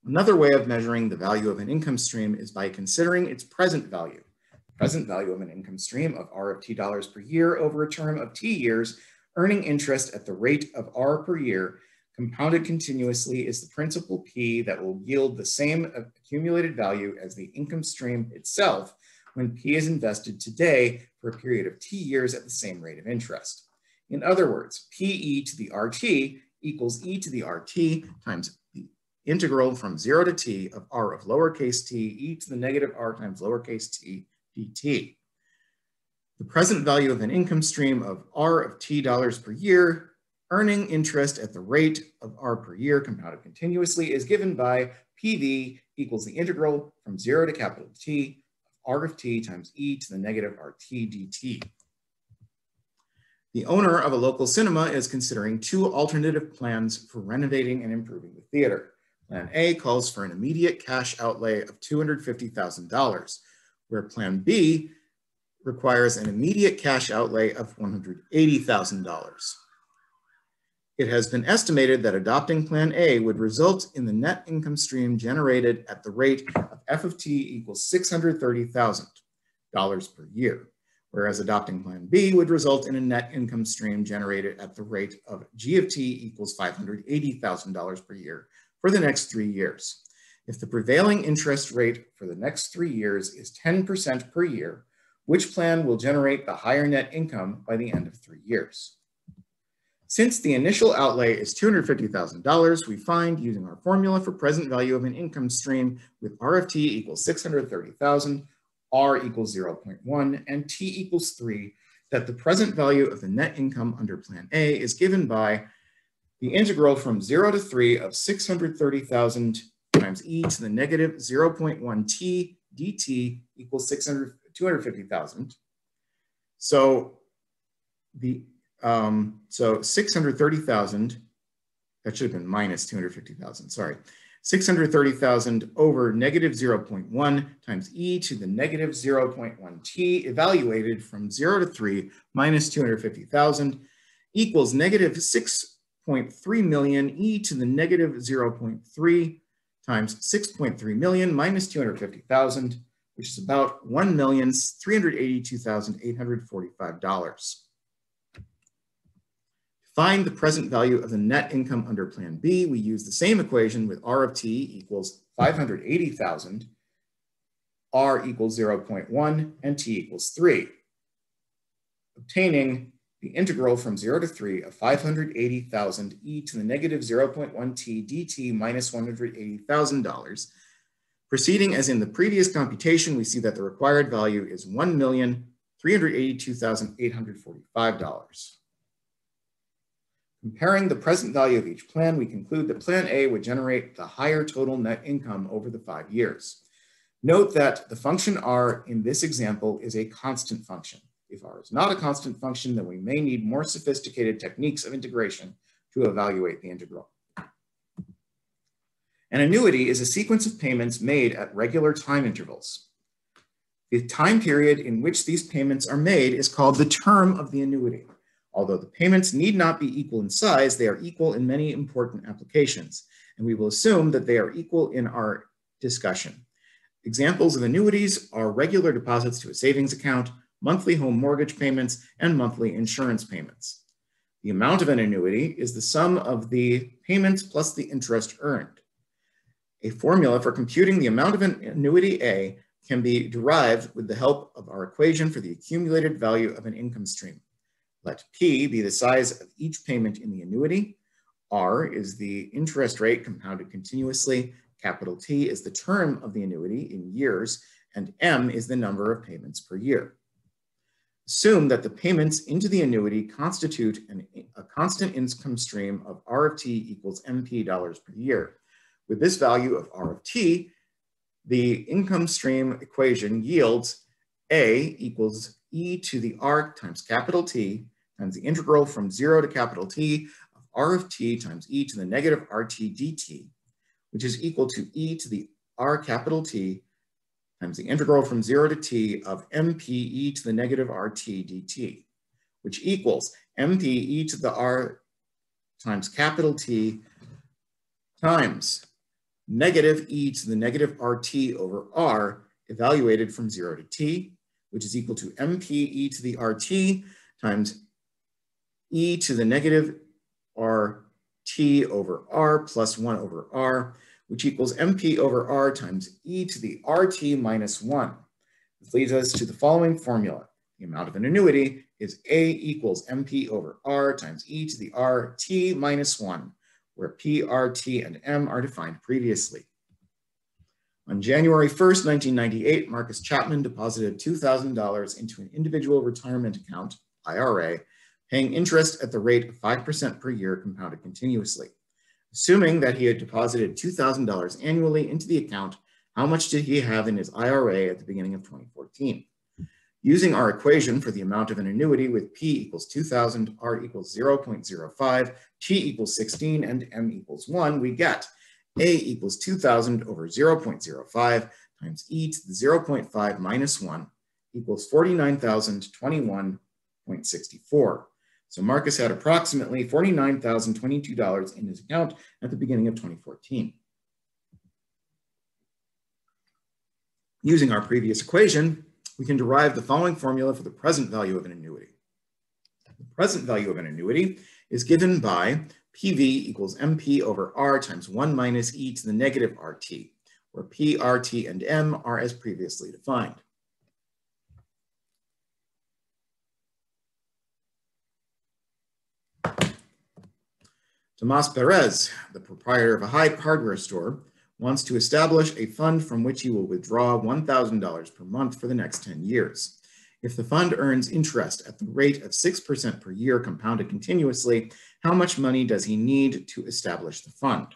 Another way of measuring the value of an income stream is by considering its present value. The present value of an income stream of R of t dollars per year over a term of t years, earning interest at the rate of R per year, compounded continuously, is the principal P that will yield the same accumulated value as the income stream itself when P is invested today for a period of t years at the same rate of interest. In other words, PE to the RT equals E to the RT times the integral from 0 to t of R of lowercase t e to the negative R times lowercase t dt. The present value of an income stream of R of t dollars per year, earning interest at the rate of R per year compounded continuously, is given by PV equals the integral from 0 to capital T of R of t times e to the negative RT dt. The owner of a local cinema is considering two alternative plans for renovating and improving the theater. Plan A calls for an immediate cash outlay of $250,000, where Plan B requires an immediate cash outlay of $180,000. It has been estimated that adopting Plan A would result in the net income stream generated at the rate of F of t equals $630,000 per year, whereas adopting Plan B would result in a net income stream generated at the rate of G of t equals $580,000 per year for the next 3 years. If the prevailing interest rate for the next 3 years is 10% per year, which plan will generate the higher net income by the end of 3 years? Since the initial outlay is $250,000, we find, using our formula for present value of an income stream with R of t equals 630,000, R equals 0.1, and t equals 3, that the present value of the net income under Plan A is given by the integral from 0 to 3 of 630,000 times e to the negative 0.1 t dt equals 250,000. So 630,000, that should have been minus 250,000, sorry. 630,000 over negative 0.1 times e to the negative 0.1 t evaluated from 0 to 3 minus 250,000 equals negative 6.3 million e to the negative 0.3 times 6.3 million minus 250,000, which is about $1,382,845. Find the present value of the net income under Plan B, we use the same equation with R of t equals 580,000, R equals 0.1, and t equals 3, obtaining the integral from 0 to 3 of 580,000 e to the negative 0.1 t dt minus $180,000. Proceeding as in the previous computation, we see that the required value is $1,382,845. Comparing the present value of each plan, we conclude that Plan A would generate the higher total net income over the 5 years. Note that the function R in this example is a constant function. If R is not a constant function, then we may need more sophisticated techniques of integration to evaluate the integral. An annuity is a sequence of payments made at regular time intervals. The time period in which these payments are made is called the term of the annuity. Although the payments need not be equal in size, they are equal in many important applications, and we will assume that they are equal in our discussion. Examples of annuities are regular deposits to a savings account, monthly home mortgage payments, and monthly insurance payments. The amount of an annuity is the sum of the payments plus the interest earned. A formula for computing the amount of an annuity A can be derived with the help of our equation for the accumulated value of an income stream. Let P be the size of each payment in the annuity, R is the interest rate compounded continuously, capital T is the term of the annuity in years, and M is the number of payments per year. Assume that the payments into the annuity constitute a constant income stream of R of T equals MP dollars per year. With this value of R of T, the income stream equation yields A equals E to the R times capital T times the integral from 0 to capital T of R of T times E to the negative RT dt, which is equal to E to the R capital T times the integral from 0 to t of MPE to the negative RT dt, which equals MPE to the R times capital T times negative e to the negative RT over R evaluated from 0 to t, which is equal to MP e to the RT times e to the negative RT over R plus 1 over R, which equals MP over R times e to the RT minus 1. This leads us to the following formula. The amount of an annuity is A equals MP over R times e to the RT minus 1, where P, RT, and M are defined previously. On January 1st, 1998, Marcus Chapman deposited $2,000 into an individual retirement account, IRA, paying interest at the rate of 5% per year compounded continuously. Assuming that he had deposited $2,000 annually into the account, how much did he have in his IRA at the beginning of 2014? Using our equation for the amount of an annuity with P equals 2,000, R equals 0.05, T equals 16, and M equals 1, we get A equals 2,000 over 0.05 times e to the 0.5 minus 1 equals 49,021.64. So Marcus had approximately $49,022 in his account at the beginning of 2014. Using our previous equation, we can derive the following formula for the present value of an annuity. The present value of an annuity is given by PV equals MP over R times 1 minus e to the negative RT, where P, RT, and M are as previously defined. Tomas Perez, the proprietor of a hardware store, wants to establish a fund from which he will withdraw $1,000 per month for the next 10 years. If the fund earns interest at the rate of 6% per year compounded continuously, how much money does he need to establish the fund?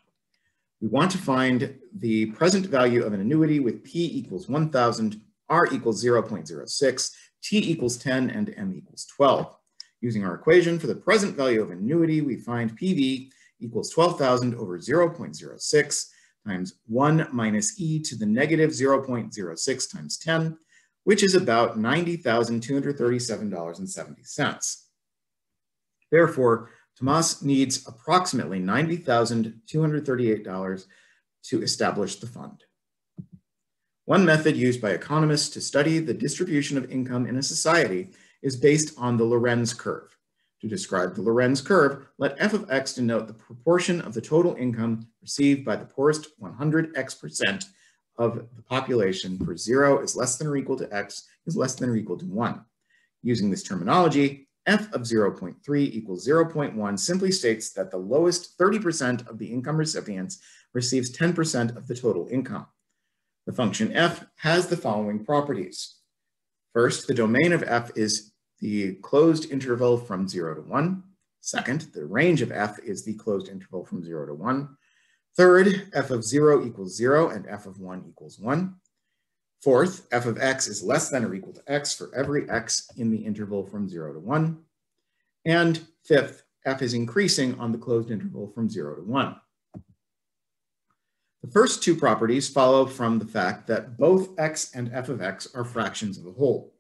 We want to find the present value of an annuity with P equals 1,000, R equals 0.06, T equals 10, and M equals 12. Using our equation for the present value of an annuity, we find PV equals 12,000 over 0.06 times 1 minus e to the negative 0.06 times 10, which is about $90,237.70. Therefore, Tomas needs approximately $90,238 to establish the fund. One method used by economists to study the distribution of income in a society is based on the Lorenz curve. To describe the Lorenz curve, let f of x denote the proportion of the total income received by the poorest 100x% of the population where 0 is less than or equal to x is less than or equal to 1. Using this terminology, f of 0.3 equals 0.1 simply states that the lowest 30% of the income recipients receives 10% of the total income. The function f has the following properties. First, the domain of f is the closed interval from 0 to 1. Second, the range of f is the closed interval from 0 to 1. Third, f of 0 equals 0 and f of 1 equals 1. Fourth, f of x is less than or equal to x for every x in the interval from 0 to 1. And fifth, f is increasing on the closed interval from 0 to 1. The first two properties follow from the fact that both x and f of x are fractions of a whole.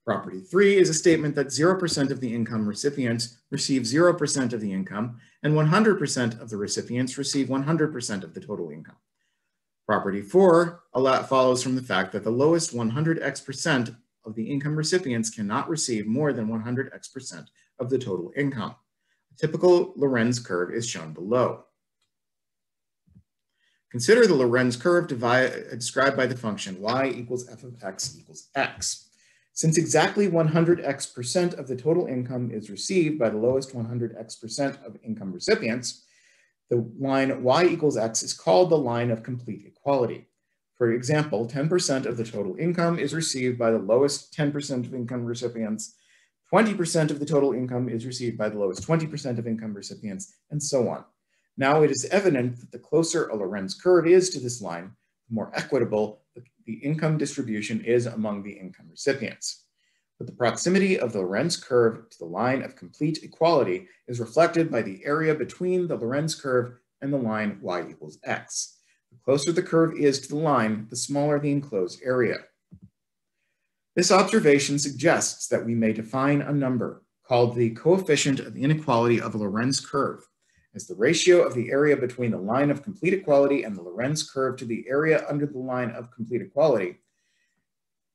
Property 3 is a statement that 0% of the income recipients receive 0% of the income, and 100% of the recipients receive 100% of the total income. Property 4 follows from the fact that the lowest 100x% of the income recipients cannot receive more than 100x% of the total income. A typical Lorenz curve is shown below. Consider the Lorenz curve described by the function y equals f of x equals x. Since exactly 100x% of the total income is received by the lowest 100x% of income recipients, the line y equals x is called the line of complete equality. For example, 10% of the total income is received by the lowest 10% of income recipients, 20% of the total income is received by the lowest 20% of income recipients, and so on. Now it is evident that the closer a Lorenz curve is to this line, the more equitable the income distribution is among the income recipients. But the proximity of the Lorenz curve to the line of complete equality is reflected by the area between the Lorenz curve and the line y equals x. The closer the curve is to the line, the smaller the enclosed area. This observation suggests that we may define a number called the coefficient of inequality of a Lorenz curve as the ratio of the area between the line of complete equality and the Lorenz curve to the area under the line of complete equality.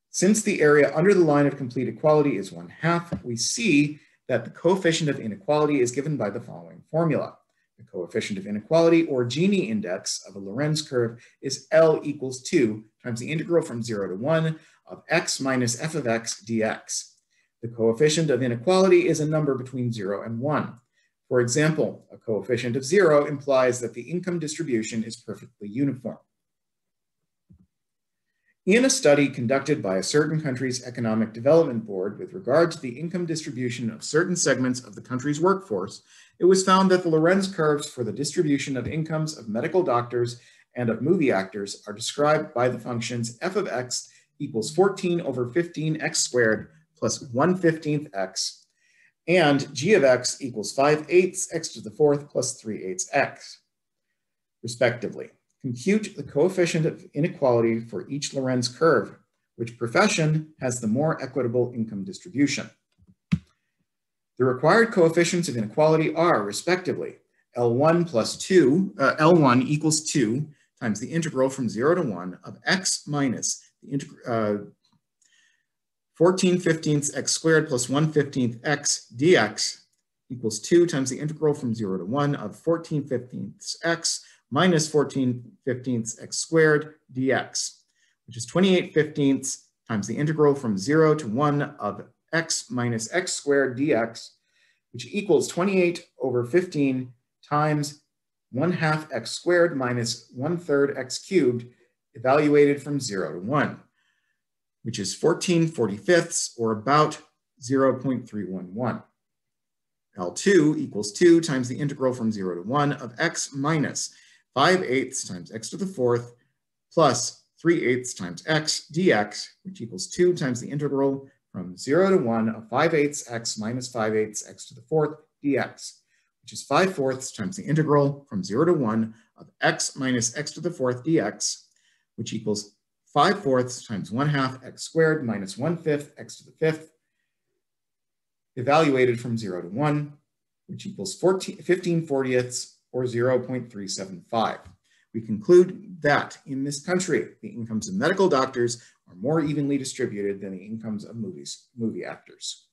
Since the area under the line of complete equality is 1/2, we see that the coefficient of inequality is given by the following formula. The coefficient of inequality, or Gini index, of a Lorenz curve is L equals 2 times the integral from 0 to 1 of x minus f of x dx. The coefficient of inequality is a number between 0 and 1. For example, a coefficient of 0 implies that the income distribution is perfectly uniform. In a study conducted by a certain country's economic development board with regard to the income distribution of certain segments of the country's workforce, it was found that the Lorenz curves for the distribution of incomes of medical doctors and of movie actors are described by the functions f of x equals 14 over 15x squared plus 1/15 x, and g of x equals 5/8 x to the fourth plus 3/8 x, respectively. Compute the coefficient of inequality for each Lorenz curve, which profession has the more equitable income distribution. The required coefficients of inequality are, respectively, L1 equals 2 times the integral from 0 to 1 of x minus the 14/15 x squared plus 1/15 x dx equals 2 times the integral from 0 to 1 of 14/15 x minus 14/15 x squared dx, which is 28/15 times the integral from 0 to 1 of x minus x squared dx, which equals 28 over 15 times 1/2 x squared minus 1/3 x cubed, evaluated from 0 to 1, which is 14/45, or about 0.311. L2 equals 2 times the integral from 0 to 1 of x minus 5/8 times x to the fourth plus 3/8 times x dx, which equals 2 times the integral from 0 to 1 of 5/8 x minus 5/8 x to the fourth dx, which is 5/4 times the integral from 0 to 1 of x minus x to the fourth dx, which equals 5/4 times 1/2 x squared minus 1/5 x to the fifth, evaluated from 0 to 1, which equals 15/40, or 0.375. We conclude that in this country, the incomes of medical doctors are more evenly distributed than the incomes of movie actors.